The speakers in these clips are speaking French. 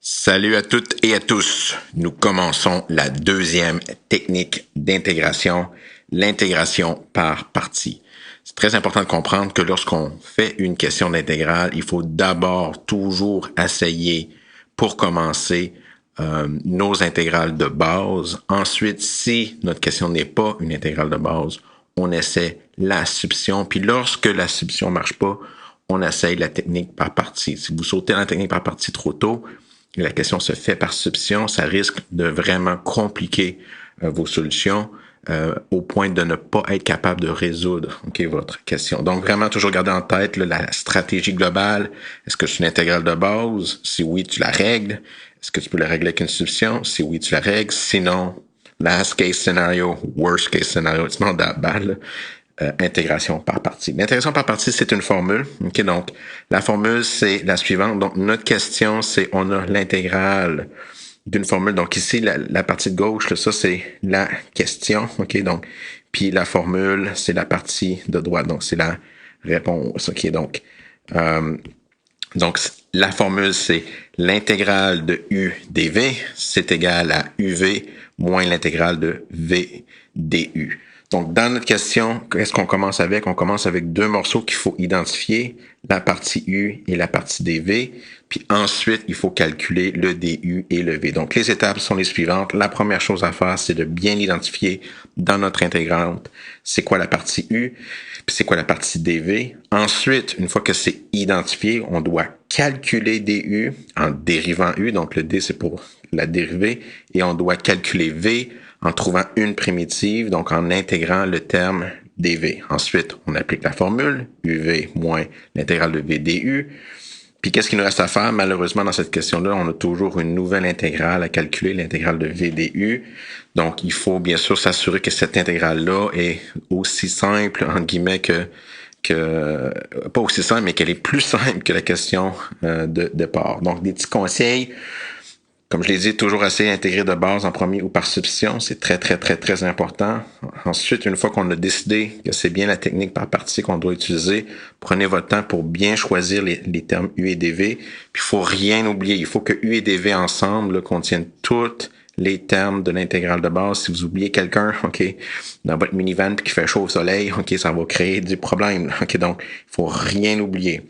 Salut à toutes et à tous. Nous commençons la deuxième technique d'intégration, l'intégration par partie. C'est très important de comprendre que lorsqu'on fait une question d'intégrale, il faut d'abord toujours essayer, pour commencer, nos intégrales de base. Ensuite, si notre question n'est pas une intégrale de base, on essaie la substitution. Puis lorsque la substitution marche pas, on essaye la technique par partie. Si vous sautez la technique par partie trop tôt, et la question se fait par substitution, ça risque de vraiment compliquer vos solutions au point de ne pas être capable de résoudre votre question. Donc, vraiment, toujours garder en tête la stratégie globale. Est-ce que c'est une intégrale de base? Si oui, tu la règles. Est-ce que tu peux la régler avec une substitution? Si oui, tu la règles. Sinon, last case scenario, worst case scenario, it's not that bad. Intégration par partie. L'intégration par partie, c'est une formule. Okay, donc, la formule, c'est la suivante. Donc, notre question, c'est on a l'intégrale d'une formule. Donc, ici, la partie de gauche, là, ça, c'est la question. OK, donc, puis la formule, c'est la partie de droite. Donc, c'est la réponse. OK, donc, la formule, c'est l'intégrale de U dV, c'est égal à UV moins l'intégrale de V du. Donc, dans notre question, qu'est-ce qu'on commence avec? On commence avec deux morceaux qu'il faut identifier, la partie U et la partie dV. Puis ensuite, il faut calculer le du et le V. Donc, les étapes sont les suivantes. La première chose à faire, c'est de bien identifier dans notre intégrante c'est quoi la partie U, puis c'est quoi la partie dV. Ensuite, une fois que c'est identifié, on doit calculer du en dérivant U. Donc, le D, c'est pour la dérivée. Et on doit calculer V en trouvant une primitive, donc en intégrant le terme dV. Ensuite, on applique la formule, UV moins l'intégrale de V du. Puis qu'est-ce qu'il nous reste à faire? Malheureusement, dans cette question-là, on a toujours une nouvelle intégrale à calculer, l'intégrale de V du. Donc, il faut bien sûr s'assurer que cette intégrale-là est aussi simple, entre guillemets, pas aussi simple, mais qu'elle est plus simple que la question de départ. Donc, des petits conseils. Comme je l'ai dit, toujours essayer d'intégrer de base en premier ou par substitution. C'est très, très, très, très important. Ensuite, une fois qu'on a décidé que c'est bien la technique par partie qu'on doit utiliser, prenez votre temps pour bien choisir les termes U et dV. Puis, il faut rien oublier. Il faut que U et dV ensemble contiennent tous les termes de l'intégrale de base. Si vous oubliez quelqu'un, dans votre minivan puis qu'il fait chaud au soleil, ça va créer des problèmes. Donc, il faut rien oublier.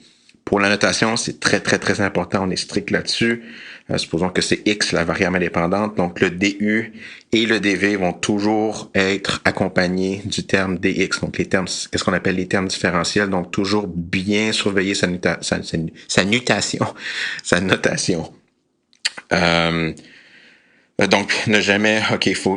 Pour la notation, c'est très, très, très important. On est strict là-dessus. Supposons que c'est X, la variable indépendante. Donc, le DU et le DV vont toujours être accompagnés du terme DX. Donc, les termes, qu'est-ce qu'on appelle les termes différentiels. Donc, toujours bien surveiller sa notation. Donc, ne jamais,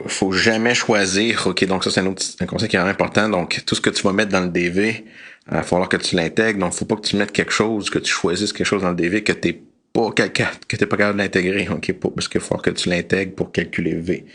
faut jamais choisir, donc ça, c'est un conseil qui est vraiment important. Donc, tout ce que tu vas mettre dans le DV, il va falloir que tu l'intègres. Donc, faut pas que tu mettes quelque chose, que tu choisisses quelque chose dans le DV que t'es pas capable d'intégrer, parce qu'il va falloir que tu l'intègres pour calculer V.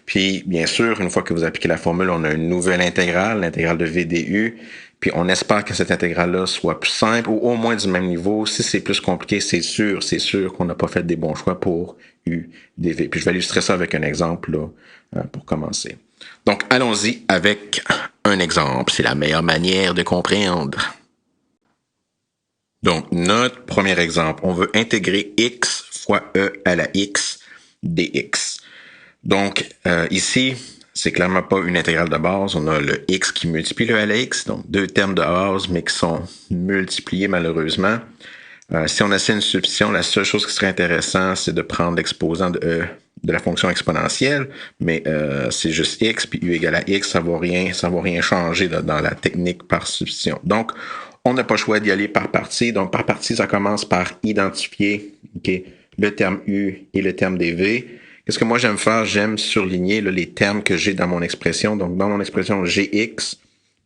Puis, bien sûr, une fois que vous appliquez la formule, on a une nouvelle intégrale, l'intégrale de V du. Puis, on espère que cette intégrale-là soit plus simple ou au moins du même niveau. Si c'est plus compliqué, c'est sûr qu'on n'a pas fait des bons choix pour U, dV. Puis, je vais illustrer ça avec un exemple là, pour commencer. Donc, allons-y avec un exemple. C'est la meilleure manière de comprendre. Donc, notre premier exemple, on veut intégrer x fois e à la x dx. Donc, ici, c'est clairement pas une intégrale de base. On a le x qui multiplie le e à la x, donc deux termes de base, mais qui sont multipliés malheureusement. Si on essaie une substitution, la seule chose qui serait intéressante, c'est de prendre l'exposant de la fonction exponentielle, mais c'est juste x, puis u égale à x, ça va rien changer dans la technique par substitution. Donc, on n'a pas le choix d'y aller par partie. Donc, par partie, ça commence par identifier le terme u et le terme dv. Qu'est-ce que moi j'aime faire? J'aime surligner les termes que j'ai dans mon expression. Donc, dans mon expression, j'ai x,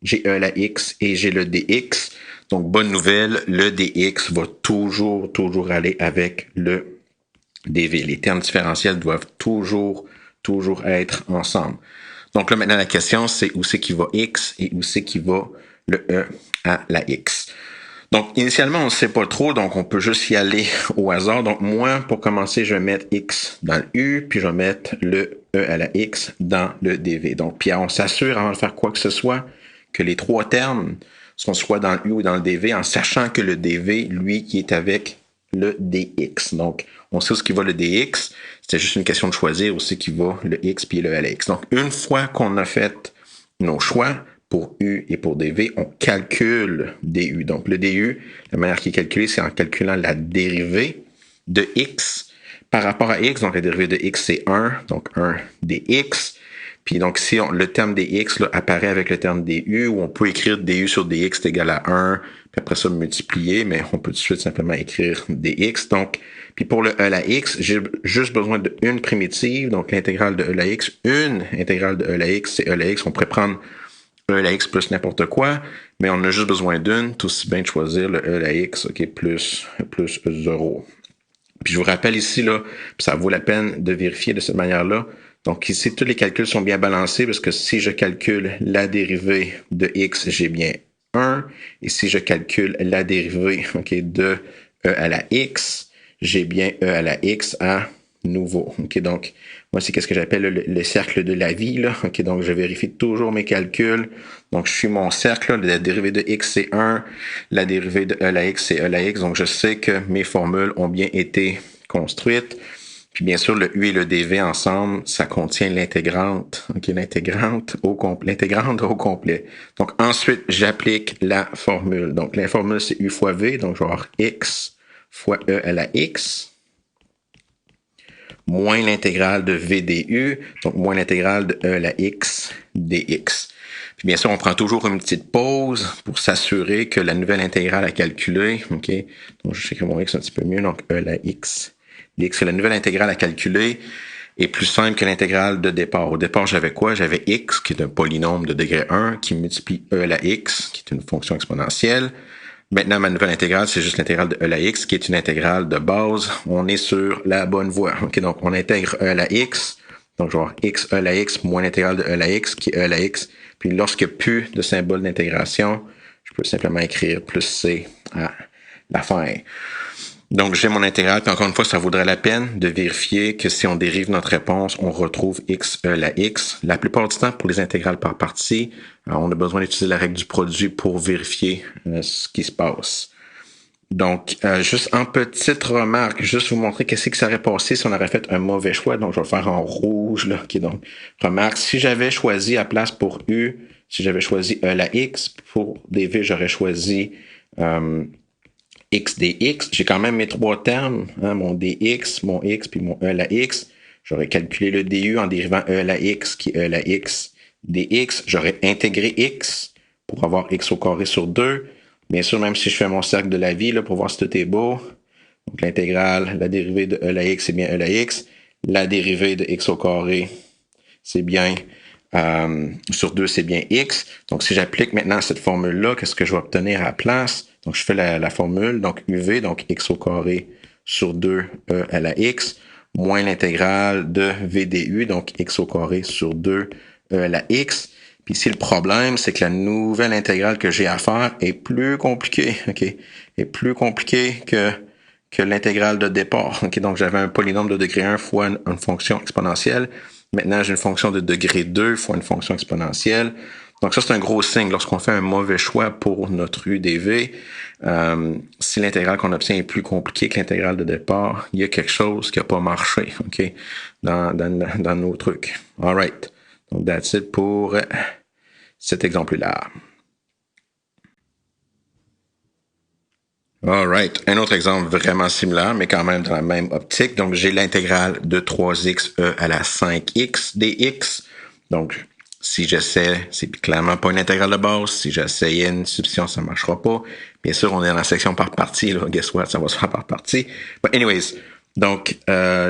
j'ai e à la x et j'ai le dx. Donc, bonne nouvelle, le dx va toujours aller avec le dv. Les termes différentiels doivent toujours être ensemble. Donc là, maintenant, la question, c'est où c'est qui va x et où c'est qui va le e à la x. Donc, initialement, on ne sait pas trop, donc on peut juste y aller au hasard. Donc, moi, pour commencer, je vais mettre x dans le u, puis je vais mettre le e à la x dans le dv. Donc, puis on s'assure, avant de faire quoi que ce soit, que les trois termes sont soit dans le u ou dans le dv, en sachant que le dv, lui, qui est avec le dx. Donc, on sait où ce qui va le dx. C'était juste une question de choisir où c'est qui va le x puis le lx. Donc, une fois qu'on a fait nos choix pour u et pour dv, on calcule du. Donc, le du, la manière qui est calculée, c'est en calculant la dérivée de x par rapport à x. Donc, la dérivée de x, c'est 1. Donc, 1 dx. Puis donc, si le terme dx là, apparaît avec le terme du, où on peut écrire du sur dx est égal à 1, puis après ça, multiplier, mais on peut tout de suite simplement écrire dx. Donc, puis pour le e à la x, j'ai juste besoin d'une primitive, donc l'intégrale de e à la x. Une intégrale de e à la x, c'est e à la x. On pourrait prendre e à la x plus n'importe quoi, mais on a juste besoin d'une, tout aussi bien de choisir le e à la x, OK, plus 0. Puis je vous rappelle ici, là, ça vaut la peine de vérifier de cette manière-là. Donc ici, tous les calculs sont bien balancés parce que si je calcule la dérivée de x, j'ai bien 1. Et si je calcule la dérivée de e à la x, j'ai bien e à la x à nouveau. Donc, moi, c'est ce que j'appelle le cercle de la vie. Là. Donc, je vérifie toujours mes calculs. Donc, je suis mon cercle. Là. La dérivée de x, c'est 1. La dérivée de e à la x, c'est e à la x. Donc, je sais que mes formules ont bien été construites. Puis bien sûr, le u et le dv ensemble, ça contient l'intégrante, l'intégrante au complet. Donc ensuite, j'applique la formule. Donc la formule, c'est u fois v, donc je vais avoir x fois e à la x, moins l'intégrale de v du, donc moins l'intégrale de e à la x dx. Puis bien sûr, on prend toujours une petite pause pour s'assurer que la nouvelle intégrale à calculer, donc je sais que mon x un petit peu mieux, donc e à la x dx, la nouvelle intégrale à calculer est plus simple que l'intégrale de départ. Au départ, j'avais quoi? J'avais x, qui est un polynôme de degré 1, qui multiplie e à la x, qui est une fonction exponentielle. Maintenant, ma nouvelle intégrale, c'est juste l'intégrale de e à la x, qui est une intégrale de base. On est sur la bonne voie. Donc, on intègre e à la x. Donc, je vais avoir x e à la x moins l'intégrale de e à la x, qui est e à la x. Puis, lorsqu'il n'y a plus de symbole d'intégration, je peux simplement écrire plus c à la fin. Donc, j'ai mon intégrale, puis encore une fois, ça vaudrait la peine de vérifier que si on dérive notre réponse, on retrouve x e à la x. La plupart du temps, pour les intégrales par partie, on a besoin d'utiliser la règle du produit pour vérifier ce qui se passe. Donc, juste en petite remarque, juste vous montrer qu'est-ce que ça aurait passé si on aurait fait un mauvais choix. Donc, je vais le faire en rouge, là. Donc, remarque, si j'avais choisi à place pour u, si j'avais choisi e à la x, pour dv, j'aurais choisi x dx, j'ai quand même mes trois termes, mon dx, mon x, puis mon e à la x. J'aurais calculé le du en dérivant e à la x, qui est e à la x dx. J'aurais intégré x pour avoir x au carré sur 2. Bien sûr, même si je fais mon cercle de la vie, là, pour voir si tout est beau. Donc, l'intégrale, la dérivée de e à la x, c'est bien e à la x. La dérivée de x au carré, c'est bien sur 2, c'est bien x. Donc, si j'applique maintenant cette formule-là, qu'est-ce que je vais obtenir à la place? Donc, je fais la formule, donc uv, donc x au carré sur 2 e à la x, moins l'intégrale de v du, donc x au carré sur 2 e à la x. Puis ici, le problème, c'est que la nouvelle intégrale que j'ai à faire est plus compliquée, est plus compliquée que l'intégrale de départ. Donc, j'avais un polynôme de degré 1 fois une fonction exponentielle. Maintenant, j'ai une fonction de degré 2 fois une fonction exponentielle. Donc ça, c'est un gros signe. Lorsqu'on fait un mauvais choix pour notre UDV, si l'intégrale qu'on obtient est plus compliquée que l'intégrale de départ, il y a quelque chose qui n'a pas marché dans nos trucs. All right. Donc, that's it pour cet exemple-là. All right. Un autre exemple vraiment similaire, mais quand même dans la même optique. Donc, j'ai l'intégrale de 3x à la 5x dx. Donc, si j'essaie, c'est clairement pas une intégrale de base. Si j'essayais une substitution, ça marchera pas. Bien sûr, on est dans la section par partie. Là. Guess what? Ça va se faire par partie. But anyways, donc,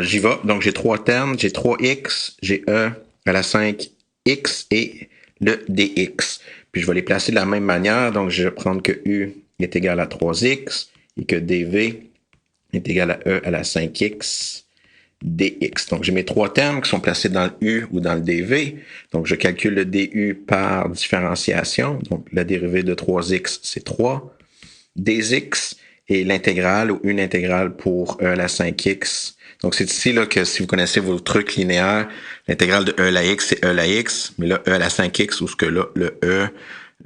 j'y vais. Donc, j'ai trois termes. J'ai 3x, j'ai e à la 5x et le dx. Puis, je vais les placer de la même manière. Donc, je vais prendre que u est égal à 3x et que dv est égal à e à la 5x dx. Donc, j'ai mes trois termes qui sont placés dans le u ou dans le dv. Donc, je calcule le du par différenciation. Donc, la dérivée de 3x, c'est 3. dx et l'intégrale ou une intégrale pour e à la 5x. Donc, c'est ici là, que si vous connaissez vos trucs linéaires, l'intégrale de e à la x, c'est e à la x. Mais là, e à la 5x, ou ce que là, le e,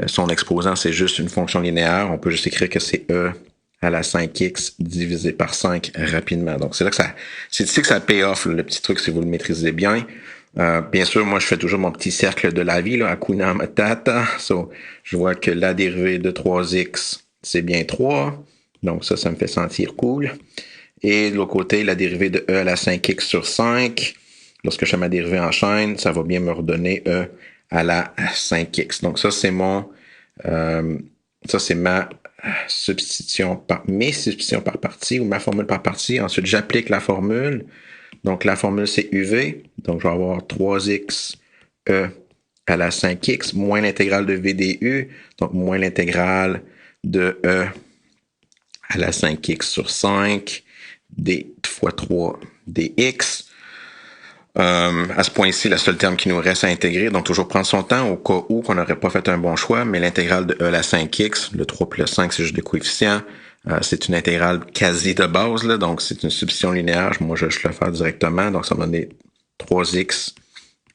son exposant, c'est juste une fonction linéaire. On peut juste écrire que c'est e à la 5x divisé par 5 rapidement. Donc, c'est là que c'est ici que ça paye off, le petit truc, si vous le maîtrisez bien. Bien sûr, moi, je fais toujours mon petit cercle de la vie, là, Hakuna Matata. So, je vois que la dérivée de 3x, c'est bien 3. Donc, ça me fait sentir cool. Et de l'autre côté, la dérivée de e à la 5x sur 5. Lorsque je fais ma dérivée en chaîne, ça va bien me redonner e à la 5x. Donc, ça, c'est ma mes substitutions par partie ou ma formule par partie. Ensuite, j'applique la formule. Donc, la formule, c'est UV. Donc, je vais avoir 3x E à la 5x moins l'intégrale de V du. Donc, moins l'intégrale de E à la 5x sur 5 d fois 3 dx. À ce point-ci, le seul terme qui nous reste à intégrer, donc toujours prendre son temps au cas où qu'on n'aurait pas fait un bon choix, mais l'intégrale de E à la 5x, le 3 plus le 5, c'est juste des coefficients. C'est une intégrale quasi de base, là, donc c'est une substitution linéaire. Moi, je vais le faire directement, donc ça va donner 3x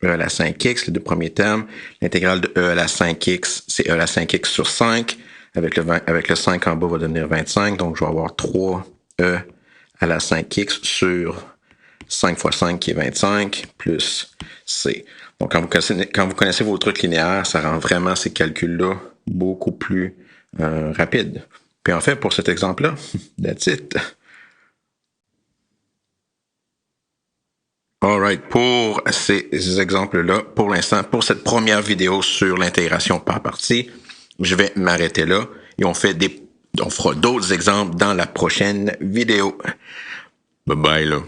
E à la 5x, les deux premiers termes. L'intégrale de E à la 5x, c'est E à la 5x sur 5. Avec le 5 en bas, va devenir 25, donc je vais avoir 3E à la 5x sur 5 fois 5 qui est 25, plus C. Donc, quand vous connaissez vos trucs linéaires, ça rend vraiment ces calculs-là beaucoup plus rapides. Puis en fait, pour cet exemple-là, that's it. Alright, pour ces exemples-là, pour l'instant, pour cette première vidéo sur l'intégration par partie, je vais m'arrêter là et on fera d'autres exemples dans la prochaine vidéo. Bye bye là.